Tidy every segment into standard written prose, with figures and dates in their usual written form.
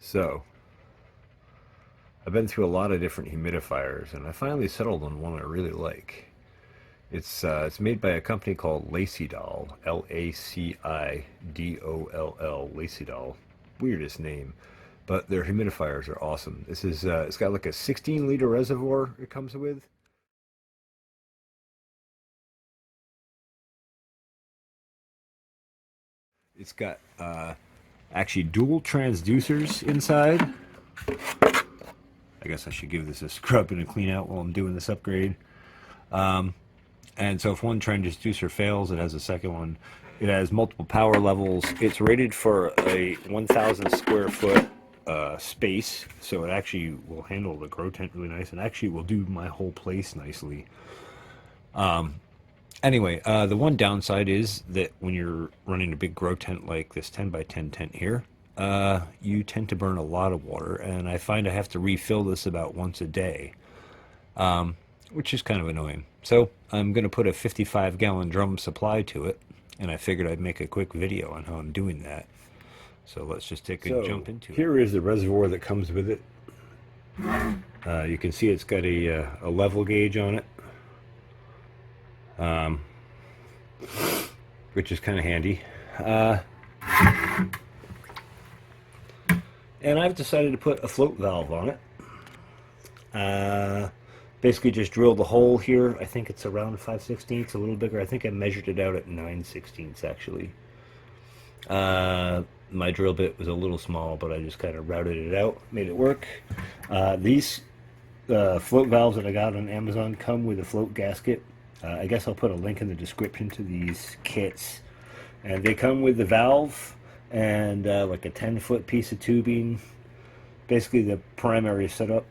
So, I've been through a lot of different humidifiers, and I finally settled on one I really like. It's made by a company called Lacidoll, Lacidoll, Lacidoll. Weirdest name, but their humidifiers are awesome. It's got like a 16-liter reservoir it comes with. It's got actually dual transducers inside. I guess I should give this a scrub and a clean out while I'm doing this upgrade. And so if one transducer fails, it has a second one. It has multiple power levels. It's rated for a 1,000 square foot space, so it actually will handle the grow tent really nice, and actually will do my whole place nicely. Anyway, the one downside is that when you're running a big grow tent like this 10 by 10 tent here, you tend to burn a lot of water, and I find I have to refill this about once a day, which is kind of annoying. So I'm going to put a 55-gallon drum supply to it, and I figured I'd make a quick video on how I'm doing that. So let's just take a jump into it. Here is the reservoir that comes with it. You can see it's got a level gauge on it, which is kind of handy. And I've decided to put a float valve on it. Basically just drilled a hole here. I think it's around 5/16, a little bigger. I think I measured it out at 9/16 actually. My drill bit was a little small, but I just kind of routed it out, made it work. These float valves that I got on Amazon come with a float gasket. I guess I'll put a link in the description to these kits. And they come with the valve and like a 10-foot piece of tubing, basically the primary setup.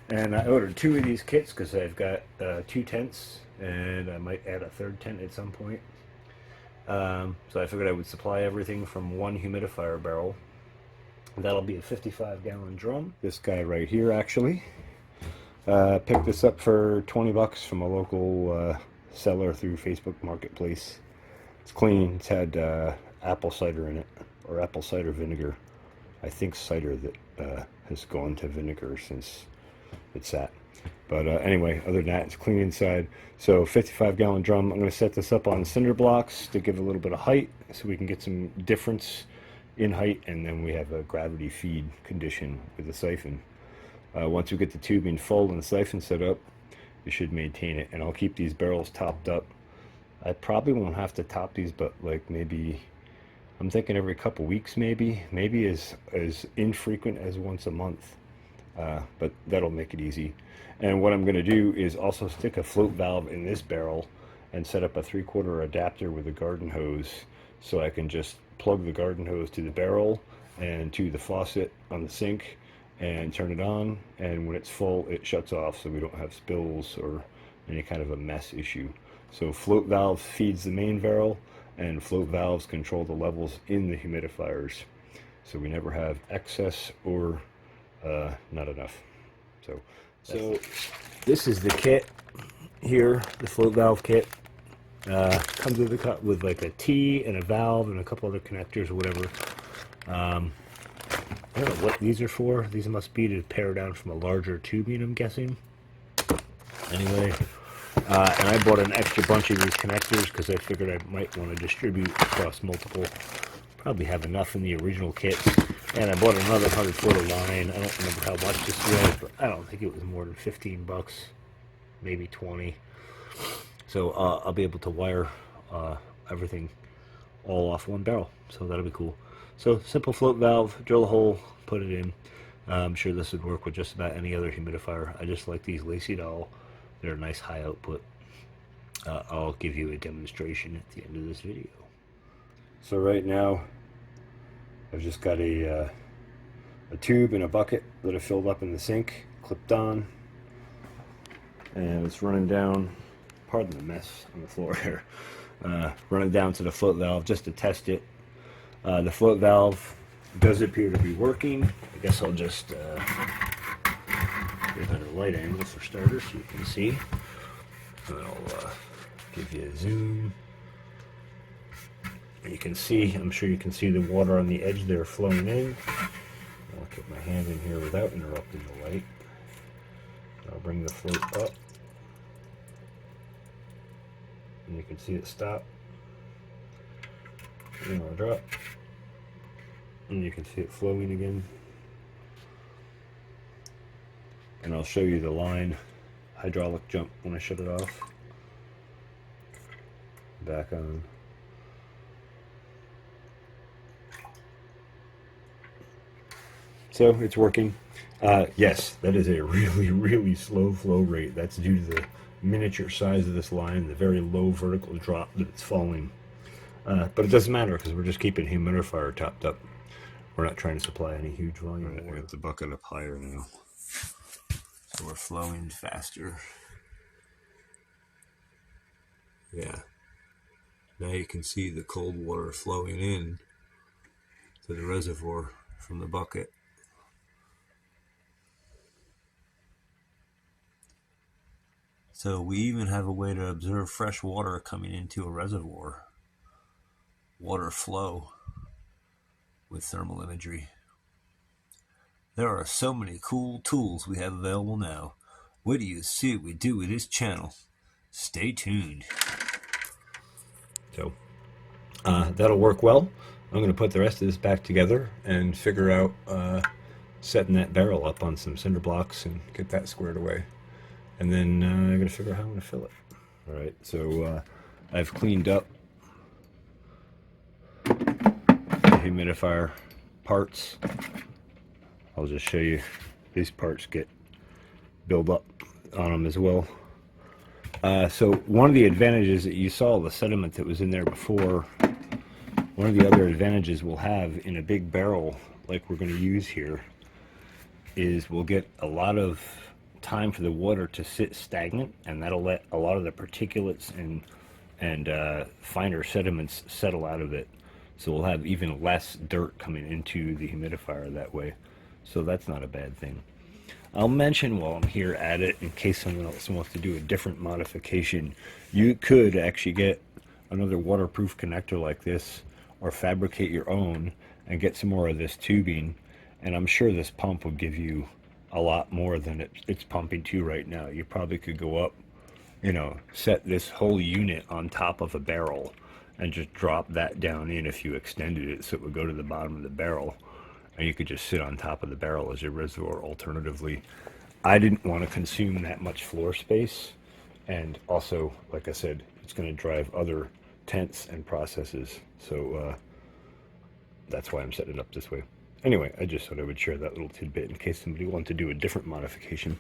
And I ordered 2 of these kits because I've got 2 tents, and I might add a 3rd tent at some point. So I figured I would supply everything from one humidifier barrel. That'll be a 55-gallon drum. This guy right here, actually. Picked this up for 20 bucks from a local seller through Facebook Marketplace. It's clean. It's had apple cider in it, or apple cider vinegar. I think cider that has gone to vinegar since it's sat. But anyway, other than that, it's clean inside. So 55-gallon drum. I'm going to set this up on cinder blocks to give a little bit of height so we can get some difference in height, and then we have a gravity feed condition with the siphon. Once we get the tubing full and the siphon set up, you should maintain it. And I'll keep these barrels topped up. I probably won't have to top these, but like maybe, I'm thinking every couple weeks maybe as infrequent as once a month. But that'll make it easy. And what I'm going to do is also stick a float valve in this barrel and set up a 3/4 adapter with a garden hose, so I can just plug the garden hose to the barrel and to the faucet on the sink and turn it on, and when it's full it shuts off so we don't have spills or any kind of a mess issue. So float valve feeds the main barrel, and float valves control the levels in the humidifiers, so we never have excess or not enough. So this is the kit here, the float valve kit. Comes with like a T and a valve and a couple other connectors or whatever. I don't know what these are for. These must be to pare down from a larger tubing, I'm guessing. Anyway, and I bought an extra bunch of these connectors because I figured I might want to distribute across multiple. Probably have enough in the original kits. And I bought another 100-foot of line. I don't remember how much this was, but I don't think it was more than 15 bucks, maybe 20. So I'll be able to wire everything all off one barrel. So that'll be cool. So simple float valve, drill a hole, put it in. I'm sure this would work with just about any other humidifier. I just like these Lacidoll. They're a nice high output. I'll give you a demonstration at the end of this video. So right now, I've just got a tube and a bucket that I filled up in the sink, clipped on, and it's running down. Pardon the mess on the floor here. Running down to the float valve just to test it. The float valve does appear to be working. I guess I'll just get a better light angle for starters so you can see. And I'll give you a zoom. You can see, I'm sure you can see the water on the edge there flowing in. Get my hand in here without interrupting the light. I'll bring the float up, and you can see it stop. And I'll drop, and you can see it flowing again. And I'll show you the line hydraulic jump when I shut it off. Back on. So it's working. Yes, that is a really, really slow flow rate. That's due to the miniature size of this line, the very low vertical drop that it's falling. But it doesn't matter because we're just keeping the humidifier topped up. We're not trying to supply any huge volume. Right, I got the bucket up higher now, so we're flowing faster. Yeah. Now you can see the cold water flowing in to the reservoir from the bucket. So we even have a way to observe fresh water coming into a reservoir. Water flow with thermal imagery. There are so many cool tools we have available now. Wait till you see what we do with this channel. Stay tuned. So that'll work well. I'm going to put the rest of this back together and figure out setting that barrel up on some cinder blocks and get that squared away. And then I'm going to figure out how I'm going to fill it. All right, so I've cleaned up the humidifier parts. I'll just show you these parts get build up on them as well. So one of the advantages that you saw, the sediment that was in there before, one of the other advantages we'll have in a big barrel like we're going to use here is we'll get a lot of time for the water to sit stagnant, and that'll let a lot of the particulates and finer sediments settle out of it. So we'll have even less dirt coming into the humidifier that way. So that's not a bad thing. I'll mention while I'm here at it, in case someone else wants to do a different modification, you could actually get another waterproof connector like this, or fabricate your own and get some more of this tubing, and I'm sure this pump will give you a lot more than it's pumping to right now. You probably could go up, set this whole unit on top of a barrel and just drop that down in if you extended it so it would go to the bottom of the barrel, and you could just sit on top of the barrel as your reservoir. Alternatively, I didn't want to consume that much floor space, and also, like I said, it's going to drive other tents and processes, so that's why I'm setting it up this way. Anyway, I just thought I would share that little tidbit in case somebody wanted to do a different modification.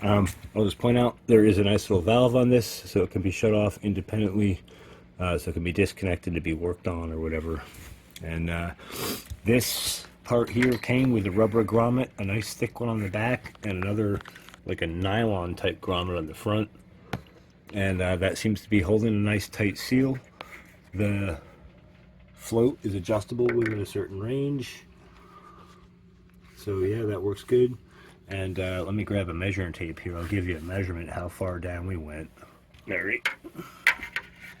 I'll just point out there is a nice little valve on this, so it can be shut off independently, so it can be disconnected to be worked on or whatever. And this part here came with a rubber grommet, a nice thick one on the back, and another like a nylon type grommet on the front, and that seems to be holding a nice tight seal. The float is adjustable within a certain range, so yeah, that works good. And let me grab a measuring tape here. I'll give you a measurement how far down we went. There we go.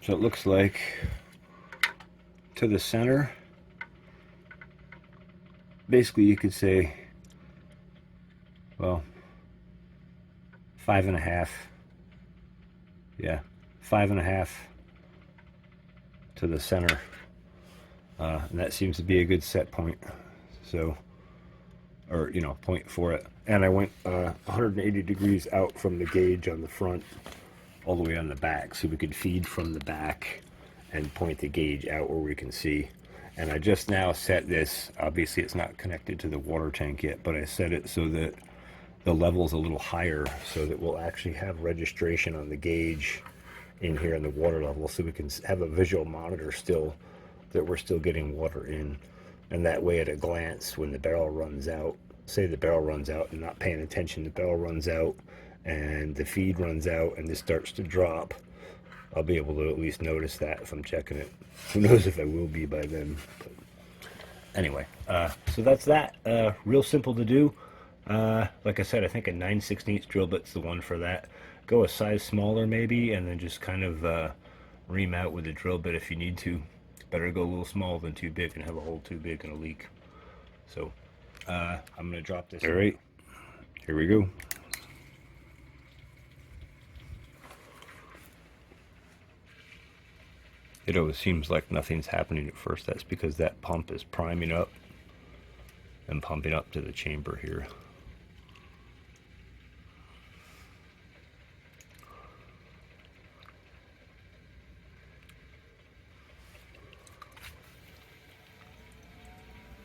So it looks like to the center, basically you could say, well, 5.5. Yeah, 5.5 to the center, and that seems to be a good set point. So, or point for it. And I went 180 degrees out from the gauge on the front, all the way on the back, so we could feed from the back and point the gauge out where we can see. And I just now set this, obviously it's not connected to the water tank yet, but I set it so that the level's a little higher, so that we'll actually have registration on the gauge in here in the water level, so we can have a visual monitor still that we're still getting water in. And that way at a glance, when the barrel runs out, say the barrel runs out and not paying attention, the barrel runs out and the feed runs out and this starts to drop, I'll be able to at least notice that if I'm checking it. Who knows if I will be by then. But anyway, so that's that. Real simple to do. Like I said, I think a 9/16 drill bit's the one for that. Go a size smaller maybe, and then just kind of ream out with a drill bit if you need to. Better go a little small than too big and have a hole too big and a leak. So I'm going to drop this. All right, here we go. It always seems like nothing's happening at first. That's because that pump is priming up and pumping up to the chamber here.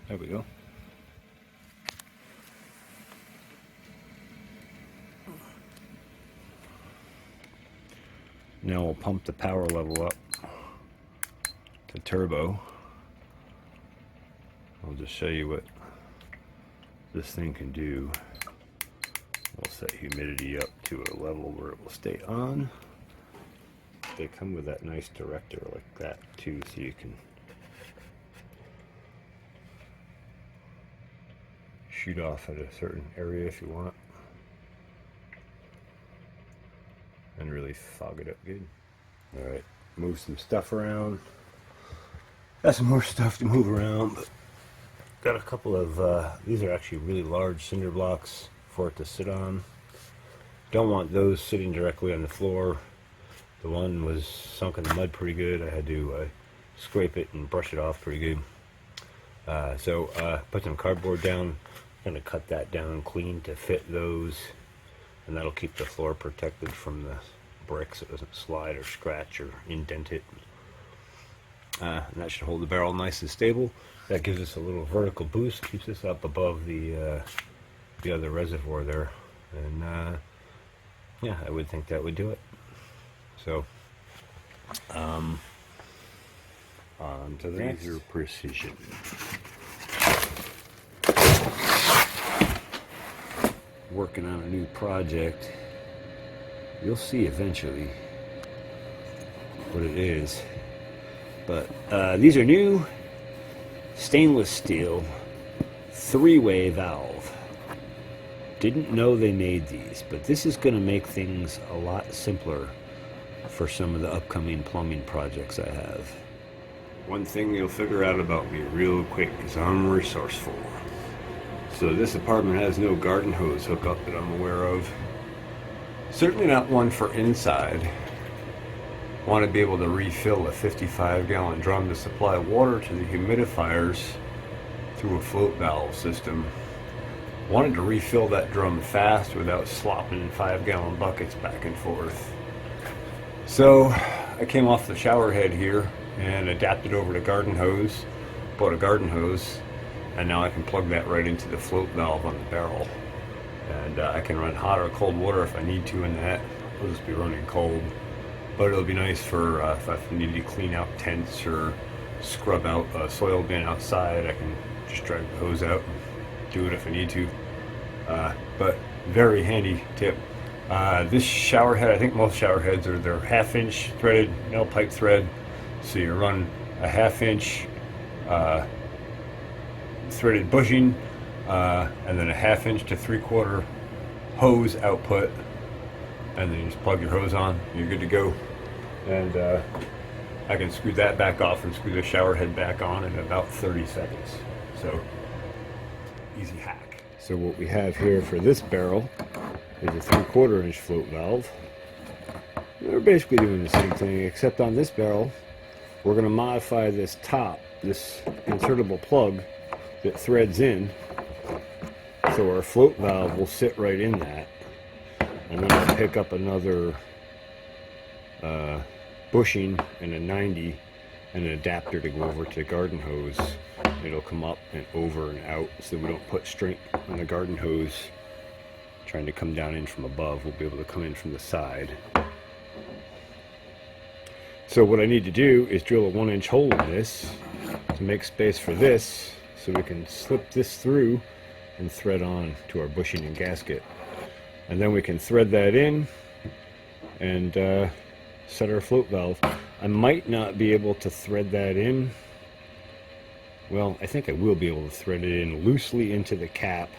There we go. Now we'll pump the power level up to turbo. I'll just show you what this thing can do. We'll set humidity up to a level where it will stay on. They come with that nice director like that too, so you can shoot off at a certain area if you want, and really fog it up good. All right, move some stuff around. Got some more stuff to move around, but got a couple of these are actually really large cinder blocks for it to sit on. Don't want those sitting directly on the floor. The one was sunk in the mud pretty good. I had to scrape it and brush it off pretty good. So put some cardboard down. I'm going to cut that down clean to fit those, and that'll keep the floor protected from the bricks. It doesn't slide or scratch or indent it. And that should hold the barrel nice and stable. That gives us a little vertical boost, keeps us up above the other reservoir there, and yeah, I would think that would do it. So on to the next. Laser precision. Working on a new project. You'll see eventually what it is, but these are new stainless steel 3-way valve. Didn't know they made these, but this is going to make things a lot simpler for some of the upcoming plumbing projects I have. One thing you'll figure out about me real quick is I'm resourceful. So this apartment has no garden hose hookup that I'm aware of. Certainly not one for inside. Want to be able to refill a 55-gallon drum to supply water to the humidifiers through a float valve system. Wanted to refill that drum fast without slopping 5-gallon buckets back and forth. So I came off the shower head here and adapted over to garden hose. Bought a garden hose, and now I can plug that right into the float valve on the barrel. And I can run hot or cold water if I need to in that. I'll just be running cold. But it'll be nice for if I need to clean out tents or scrub out a soil bin outside. I can just drag the hose out and do it if I need to. But very handy tip. This shower head, I think most shower heads they're 1/2-inch threaded nail pipe thread. So you run a 1/2-inch threaded bushing, and then a 1/2-inch to 3/4 hose output, and then you just plug your hose on, and you're good to go. And I can screw that back off and screw the shower head back on in about 30 seconds. So easy hack. So what we have here for this barrel is a 3/4-inch float valve. They're basically doing the same thing, except on this barrel we're going to modify this top, this insertable plug that threads in, so our float valve will sit right in that, and then I'll pick up another bushing and a 90 and an adapter to go over to garden hose. It'll come up and over and out, so we don't put straight on the garden hose trying to come down in from above. We'll be able to come in from the side. So what I need to do is drill a 1-inch hole in this to make space for this, so we can slip this through and thread on to our bushing and gasket. And then we can thread that in and set our float valve. I might not be able to thread that in. Well, I think I will be able to thread it in loosely into the cap,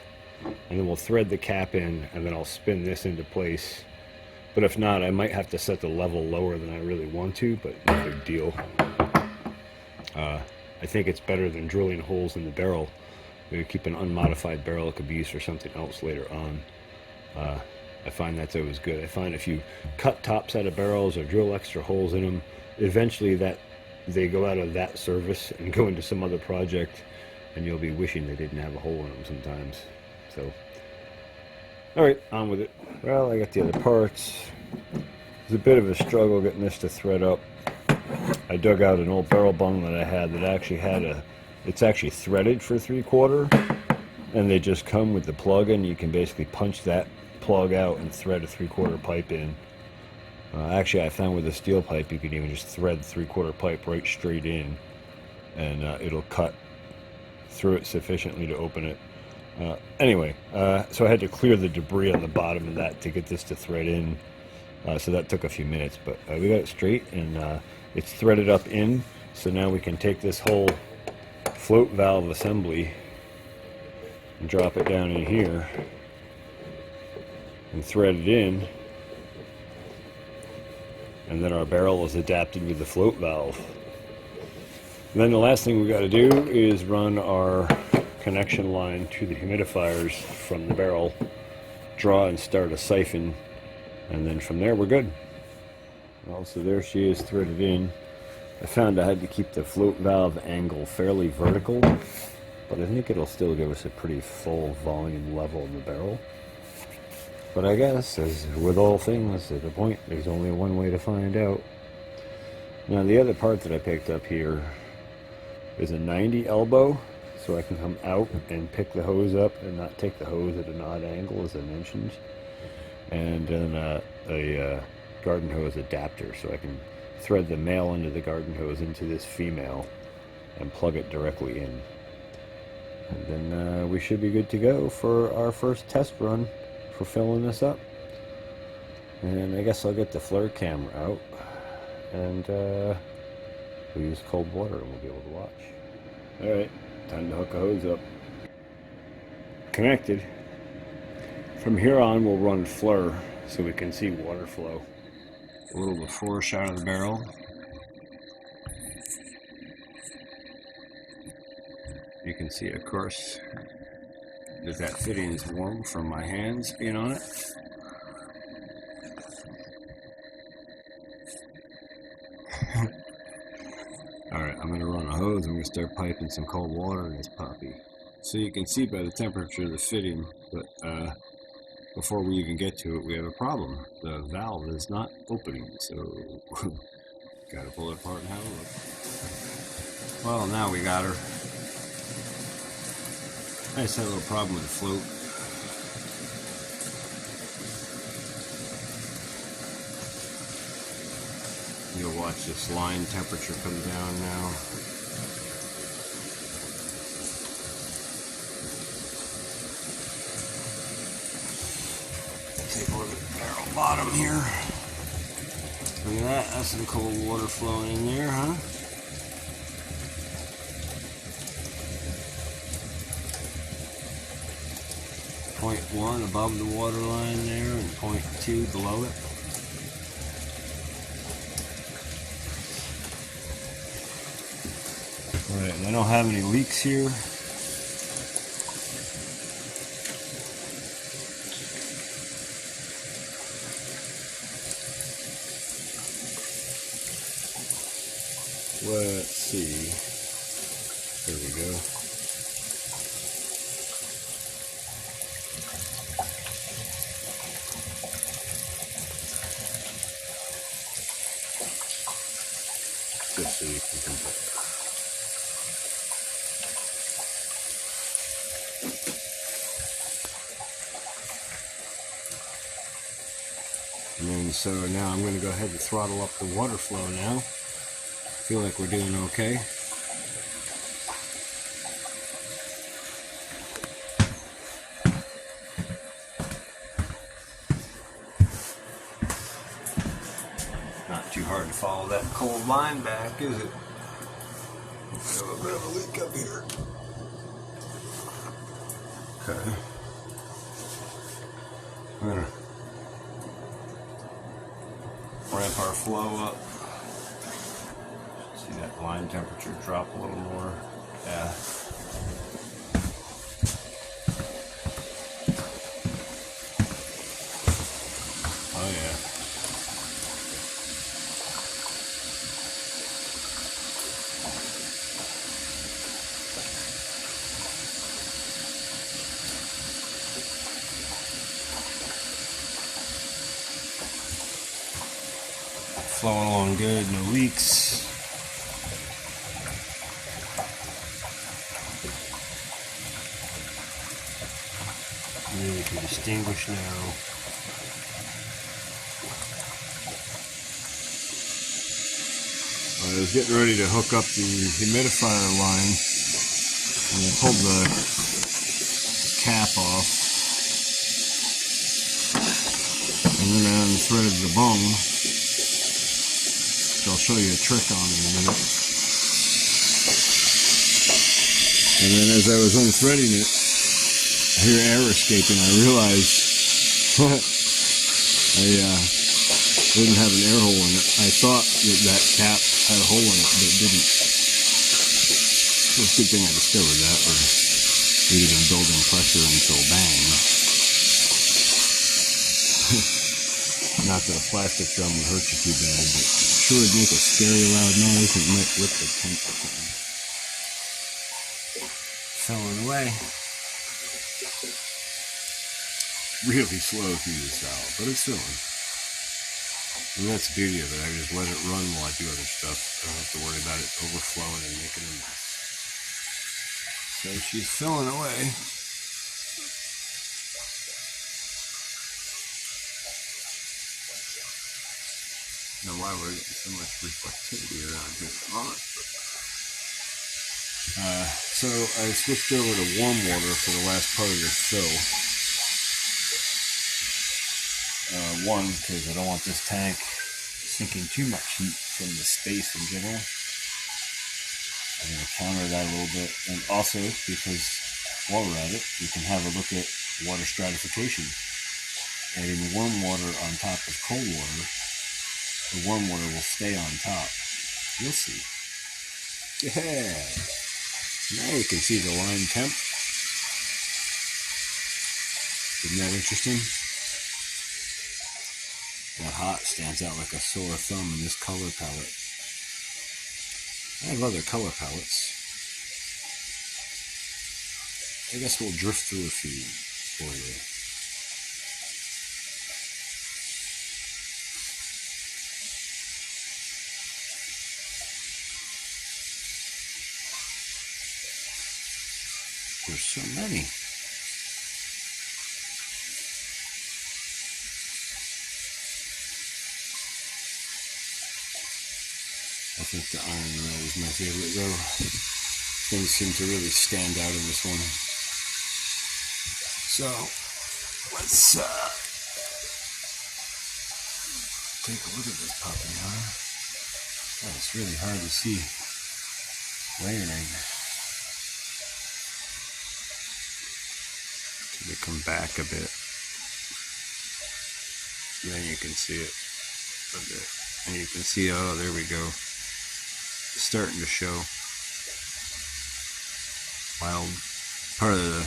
and then we'll thread the cap in, and then I'll spin this into place. But if not, I might have to set the level lower than I really want to, but no big deal. I think it's better than drilling holes in the barrel you keep an unmodified barrel, it could be used for something else later on. I find that's always good. I find if you cut tops out of barrels or drill extra holes in them, eventually that they go out of that service and go into some other project, and you'll be wishing they didn't have a hole in them sometimes. So, all right, on with it. Well, I got the other parts. It's a bit of a struggle getting this to thread up. I dug out an old barrel bung that I had that actually had it's actually threaded for 3/4, and they just come with the plug in. You can basically punch that plug out and thread a 3/4 pipe in. Actually, I found with a steel pipe you can even just thread 3/4 pipe right straight in, and it'll cut through it sufficiently to open it. Anyway, so I had to clear the debris on the bottom of that to get this to thread in. So that took a few minutes, but we got it straight, and it's threaded up in. So now we can take this whole float valve assembly and drop it down in here and thread it in, and then our barrel is adapted with the float valve. And then the last thing we got to do is run our connection line to the humidifiers from the barrel, draw and start a siphon, and then from there we're good. Well, so there she is threaded in. I found I had to keep the float valve angle fairly vertical, but I think it'll still give us a pretty full volume level in the barrel. But I guess, as with all things, at the point, there's only one way to find out. Now, the other part that I picked up here is a 90 elbow, so I can come out and pick the hose up and not take the hose at an odd angle, as I mentioned. And then a garden hose adapter, so I can thread the male end of the garden hose into this female and plug it directly in. And then we should be good to go for our first test run for filling this up. And I guess I'll get the FLIR camera out, and we'll use cold water and we'll be able to watch. Alright, time to hook a hose up. Connected. From here on we'll run FLIR so we can see water flow. A little before shot of the barrel. You can see, of course, that fitting is warm from my hands being on it. Alright, I'm going to run a hose. I'm going to start piping some cold water in this puppy. So you can see by the temperature of the fitting, but before we even get to it, we have a problem. The valve is not opening, so gotta pull it apart and have a look. Well, now we got her. I just had a little problem with the float. You'll watch this line temperature come down now. Take a look at the barrel bottom here. Look at that, that's some cold water flowing in there, huh? .1 above the water line there, and .2 below it. Alright, and I don't have any leaks here. Let's see. There we go. Just so you can compare. And then so now I'm going to go ahead and throttle up the water flow now. Feel like we're doing okay. Not too hard to follow that cold line back, is it? We have a bit of a leak up here. Okay. I'm gonna ramp our flow up. See that line temperature drop a little more. Yeah. flowing along good, no leaks. Really can distinguish now. I was getting ready to hook up the humidifier line, and I pulled the cap off, and then I unthreaded the bung, which I'll show you a trick on in a minute. And then as I was unthreading it, I hear air escaping. I realized I didn't have an air hole in it. I thought that cap had a hole in it, but it didn't. So it's a good thing I discovered that, or we'd have been building pressure until bang. Not that a plastic drum would hurt you too bad, but sure would make a scary loud noise and might rip the tent or something. Filling away. Really slow through this valve, but it's filling. And that's the beauty of it. I just let it run while I do other stuff. I don't have to worry about it overflowing and making a mess. So she's filling away. Now why we're getting so much reflectivity around here. So I switched over to warm water for the last part of this fill. One, because I don't want this tank sinking too much heat from the space in general. I'm going to counter that a little bit. And also because while we're at it, we can have a look at water stratification. Adding warm water on top of cold water, the warm water will stay on top. You'll see. Yeah! Now you can see the line temp. Isn't that interesting? That hot stands out like a sore thumb in this color palette. I have other color palettes. I guess we'll drift through a few for you. There's so many. I think the iron red is my favorite though. Things seem to really stand out in this one. So, let's take a look at this puppy, huh? Oh, it's really hard to see layering. Should it come back a bit? Then you can see it a bit. And you can see, oh, there we go. It's starting to show. While part of the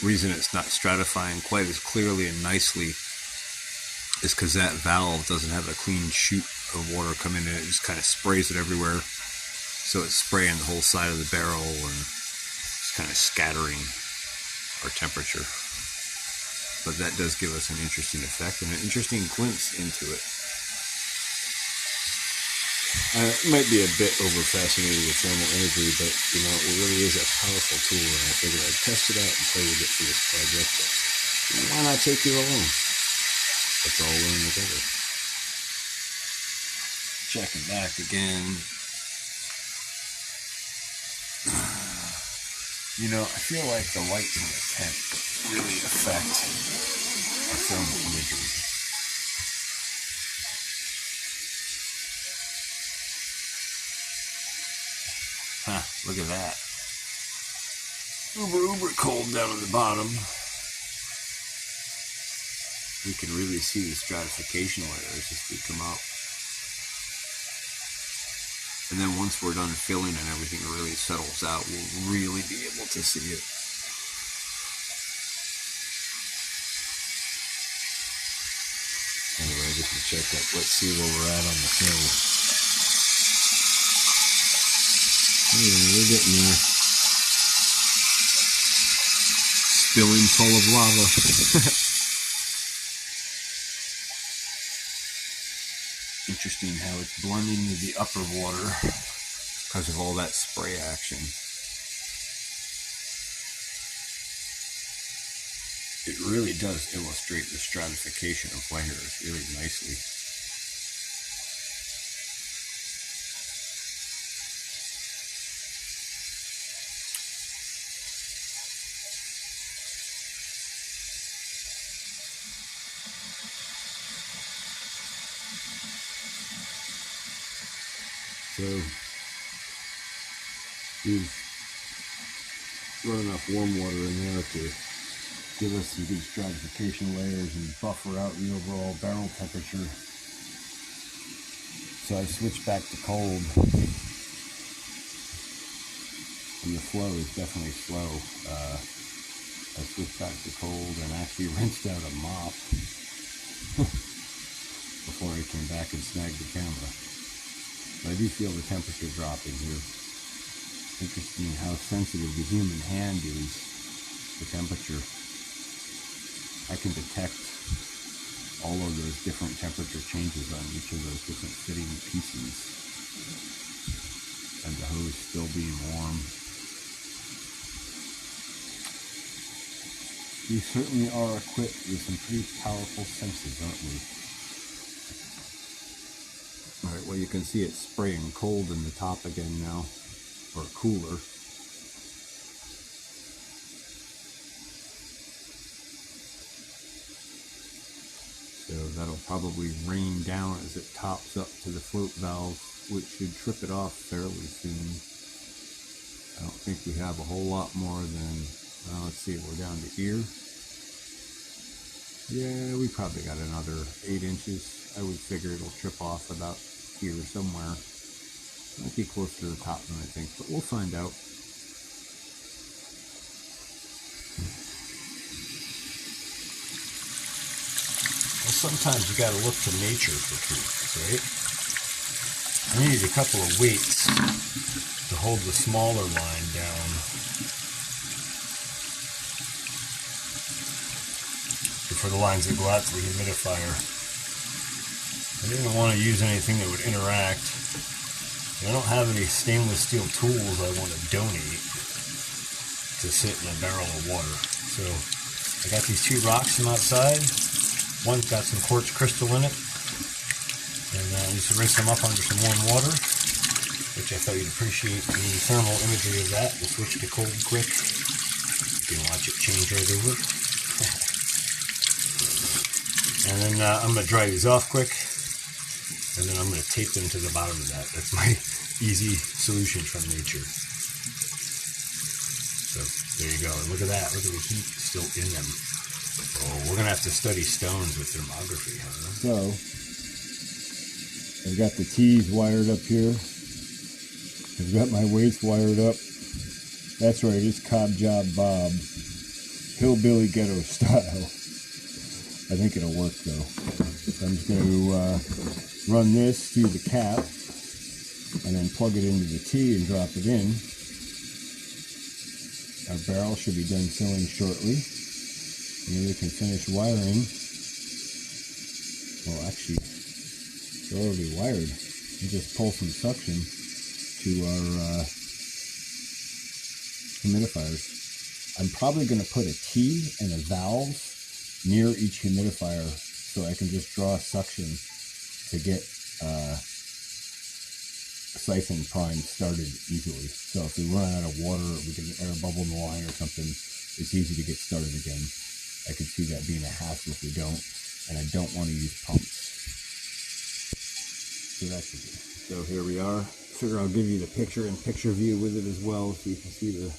reason it's not stratifying quite as clearly and nicely is because that valve doesn't have a clean chute of water coming in. It just kind of sprays it everywhere. So it's spraying the whole side of the barrel and just kind of scattering our temperature. But that does give us an interesting effect and an interesting glimpse into it. It might be a bit over-fascinated with thermal imagery, but, you know, it really is a powerful tool, and I figured I'd test it out and play with it for this project. Why not take you along? Let's all learn together. Checking back again. You know, I feel like the lights in the tent really affect our thermal imagery. Huh, look at that. Uber cold down at the bottom. We can really see the stratification layers as we come up. And then once we're done filling and everything really settles out, we'll really be able to see it. Anyway, just to check up, let's see where we're at on the fill. Yeah, we're getting there. Spilling full of lava. Interesting how it's blending with the upper water because of all that spray action. It really does illustrate the stratification of layers really nicely. So we've run enough warm water in there to give us some good stratification layers and buffer out the overall barrel temperature. So I switched back to cold, and the flow is definitely slow. I switched back to cold and actually rinsed out a mop before I came back and snagged the camera. But I do feel the temperature dropping here. Interesting how sensitive the human hand is to temperature. I can detect all of those different temperature changes on each of those different fitting pieces, and the hose still being warm. We certainly are equipped with some pretty powerful senses, aren't we? Alright, well, you can see it's spraying cold in the top again now, or cooler. So that'll probably rain down as it tops up to the float valve, which should trip it off fairly soon. I don't think we have a whole lot more than, let's see, we're down to here. Yeah, we probably got another 8 inches. I would figure it'll trip off about here somewhere. Might be closer to the top than I think, but we'll find out. Sometimes you gotta look to nature for truth, right? I needed a couple of weights to hold the smaller line down. For the lines that go out to the humidifier. I didn't want to use anything that would interact. I don't have any stainless steel tools I want to donate to sit in a barrel of water. So I got these 2 rocks from outside. One's got some quartz crystal in it, and I used to rinse them up under some warm water, which I thought you'd appreciate the thermal imagery of that. We'll switch to cold quick. You can watch it change right over. And then I'm going to dry these off quick, and then I'm going to tape them to the bottom of that. That's my easy solution from nature. So there you go. And look at that. Look at the heat still in them. Oh, we're going to have to study stones with thermography, huh? So, I've got the T's wired up here. I've got my weights wired up. That's right, it's Cob Job Bob. Hillbilly ghetto style. I think it'll work, though. So I'm just going to run this through the cap and then plug it into the T and drop it in. Our barrel should be done filling shortly. And then we can finish wiring. Well, actually, it's already wired. We just pull some suction to our humidifiers. I'm probably going to put a T and a valve near each humidifier so I can just draw suction to get siphon prime started easily. So if we run out of water, or we get an air bubble in the line or something, it's easy to get started again. I could see that being a hassle if we don't, and I don't want to use pumps. So that should be. So here we are. Figure I'll give you the picture and picture view with it as well, so you can see the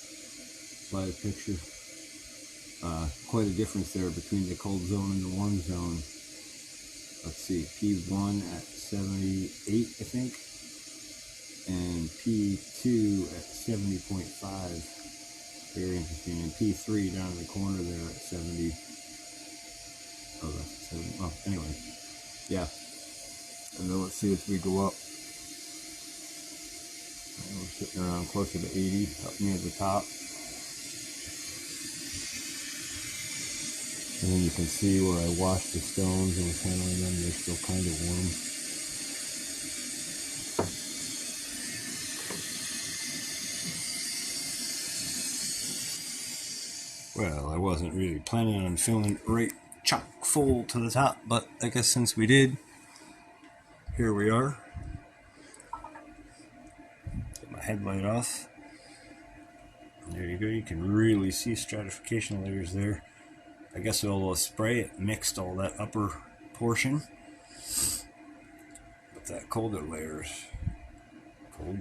live picture. Quite a difference there between the cold zone and the warm zone. Let's see, P1 at 78, I think, and P2 at 70.5. Very interesting. And P3 down in the corner there at 70. Oh, that's 70. Oh, anyway. Yeah. And then let's see if we go up. We're sitting around closer to 80 up near the top. And then you can see where I washed the stones and was handling them. They're still kind of warm. Well, I wasn't really planning on filling right chock full to the top, but I guess since we did, here we are. Get my headlight off. There you go, you can really see stratification layers there. I guess we'll spray it, mixed all that upper portion. But that colder layers,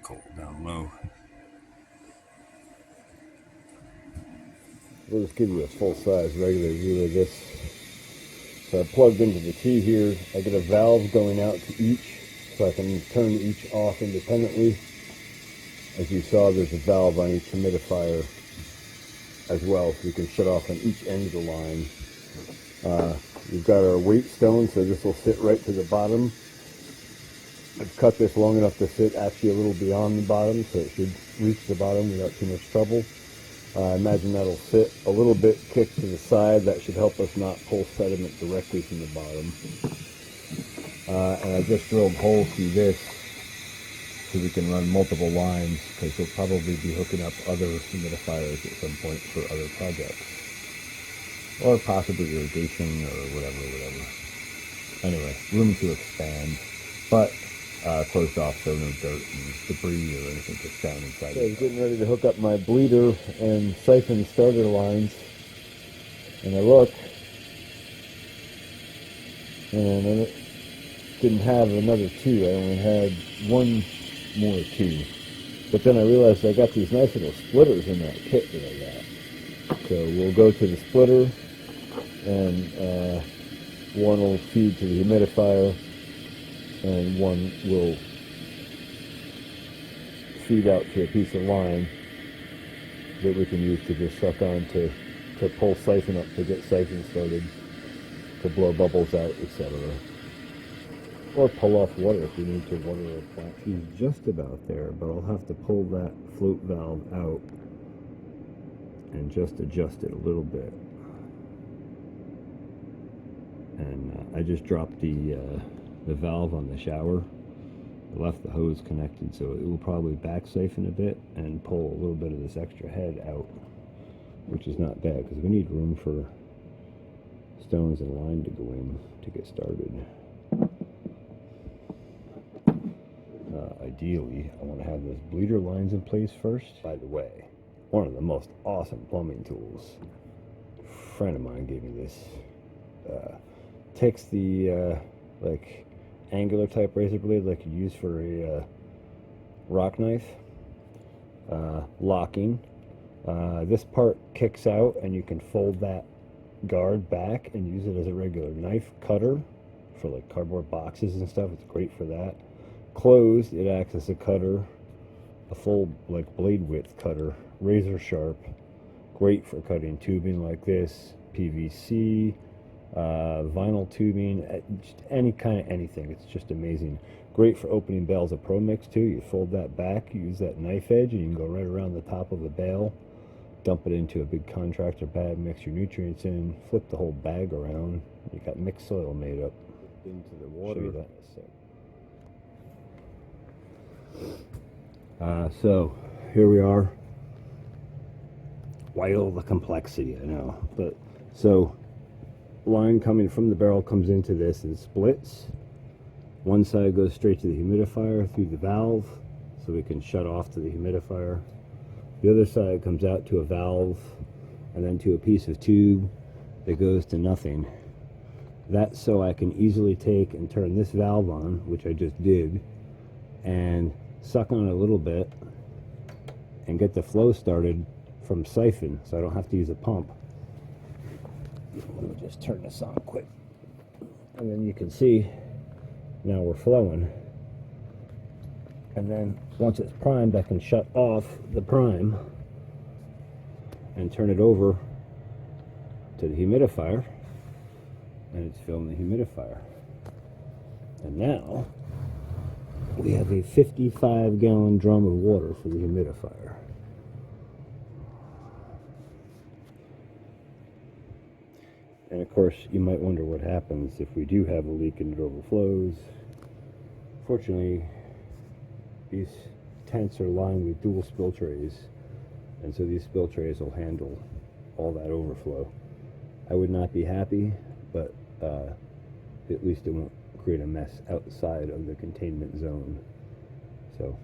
cold down low. We'll just give you a full-size regular view of this. So I plugged into the T here. I get a valve going out to each, so I can turn each off independently. As you saw, there's a valve on each humidifier as well, so you can shut off on each end of the line. We've got our weight stone, so this will sit right to the bottom. I've cut this long enough to sit actually a little beyond the bottom, so it should reach the bottom without too much trouble. I imagine that'll sit a little bit kicked to the side. That should help us not pull sediment directly from the bottom. And I just drilled holes through this so we can run multiple lines, because we'll probably be hooking up other humidifiers at some point for other projects. Or possibly irrigation or whatever. Anyway, room to expand, but closed off so no dirt and debris or anything gets down inside. So I was getting ready to hook up my bleeder and siphon starter lines, and I look, and I didn't have another two. I only had one more two. But then I realized I got these nice little splitters in that kit that I got. So we'll go to the splitter, and one will feed to the humidifier, and one will feed out to a piece of line that we can use to just suck on to pull siphon up to get siphon started, to blow bubbles out, etc. Or pull off water if we need to water a plant. She's just about there, but I'll have to pull that float valve out and just adjust it a little bit. And I just dropped the valve on the shower. I left the hose connected, so it will probably back siphon a bit and pull a little bit of this extra head out, which is not bad because we need room for stones and line to go in to get started. Ideally, I want to have those bleeder lines in place first. By the way, one of the most awesome plumbing tools. A friend of mine gave me this. Takes the like angular type razor blade like you use for a rock knife, locking. This part kicks out and you can fold that guard back and use it as a regular knife cutter for like cardboard boxes and stuff. It's great for that. Closed, it acts as a cutter, a full like blade width cutter, razor sharp, great for cutting tubing like this, PVC, vinyl tubing, just any kind of anything. It's just amazing. Great for opening bales of Pro Mix too. You fold that back, you use that knife edge, and you can go right around the top of a bale, dump it into a big contractor bag, mix your nutrients in, flip the whole bag around. You got mixed soil made up. Into the water. Show you that in a sec. So here we are. Why all the complexity, I know. But so line coming from the barrel comes into this and splits. One side goes straight to the humidifier through the valve, so we can shut off to the humidifier. The other side comes out to a valve and then to a piece of tube that goes to nothing. That's so I can easily take and turn this valve on, which I just did, and suck on it a little bit and get the flow started from siphon, so I don't have to use a pump. Let me just turn this on quick, and then you can see now we're flowing. And then once it's primed, I can shut off the prime and turn it over to the humidifier, and it's filling the humidifier. And now we have a 55-gallon drum of water for the humidifier. And of course, you might wonder what happens if we do have a leak and it overflows. Fortunately, these tents are lined with dual spill trays, and so these spill trays will handle all that overflow. I would not be happy, but at least it won't create a mess outside of the containment zone. So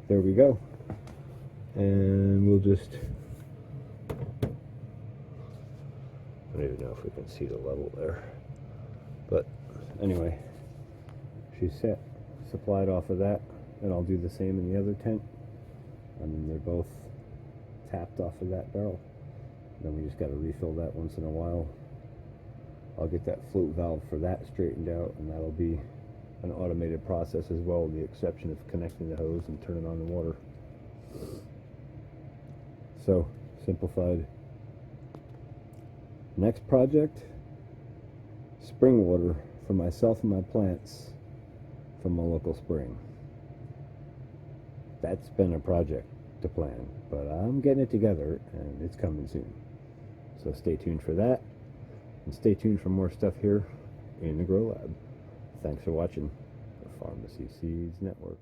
there we go. And we'll just, I don't even know if we can see the level there. But anyway, she's set, supplied off of that, and I'll do the same in the other tent. I mean, they're both tapped off of that barrel. Then we just got to refill that once in a while. I'll get that float valve for that straightened out, and that'll be an automated process as well, with the exception of connecting the hose and turning on the water. So, simplified. Next project, spring water for myself and my plants from a local spring. That's been a project to plan, but I'm getting it together and it's coming soon. So stay tuned for that, and stay tuned for more stuff here in the Grow Lab. Thanks for watching the Pharmacy Seeds Network.